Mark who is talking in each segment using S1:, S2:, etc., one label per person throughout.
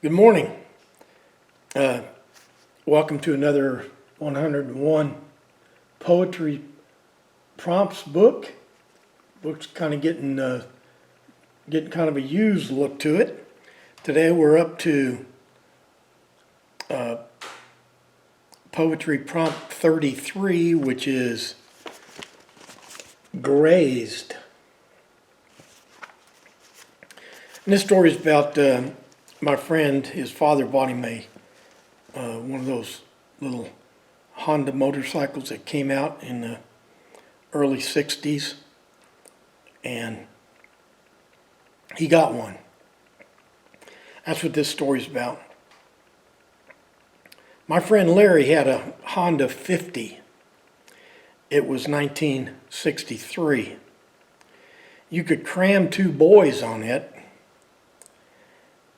S1: Good morning. Welcome to another 101 poetry prompts book. Book's kind of getting kind of a used look to it. Today we're up to poetry prompt 33, which is Grazed. And this story is about my friend. His father bought him one of those little Honda motorcycles that came out in the early 60s, and he got one. That's what this story's about. My friend Larry had a Honda 50. It was 1963. You could cram two boys on it,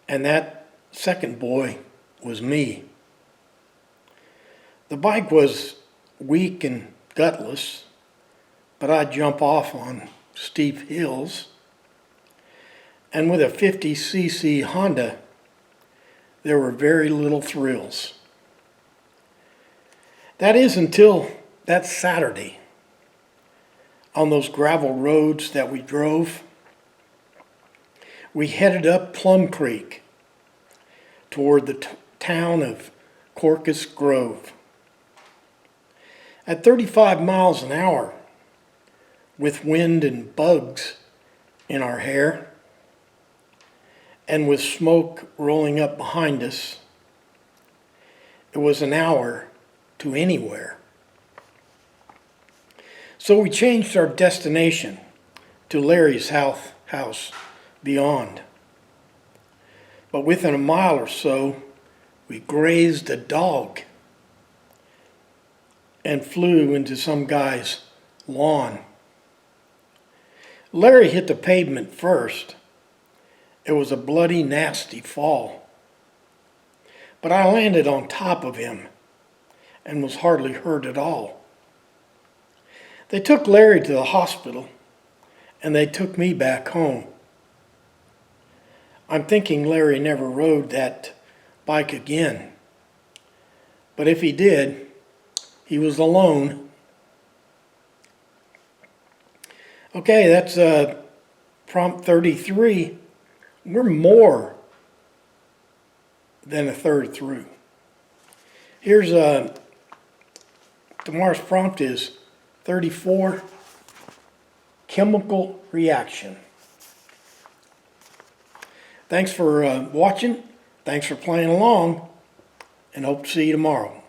S1: and that second boy was me. The bike was weak and gutless, but I'd jump off on steep hills. And with a 50cc Honda, there were very little thrills. That is until that Saturday on those gravel roads that we drove. We headed up Plume Creek toward the town of Quercus Grove. At 35 miles an hour, with wind and bugs in our hair, and with smoke rolling up behind us, it was an hour to anywhere. So we changed our destination to Larry's house beyond. But within a mile or so, we grazed a dog and flew into some guy's lawn. Larry hit the pavement first. It was a bloody, nasty fall. But I landed on top of him and was hardly hurt at all. They took Larry to the hospital, and they took me back home. I'm thinking Larry never rode that bike again. But if he did, he was alone. Okay, that's prompt 33. We're more than a third through. Here's tomorrow's prompt is 34, chemical reaction. Thanks for watching. Thanks for playing along, and hope to see you tomorrow.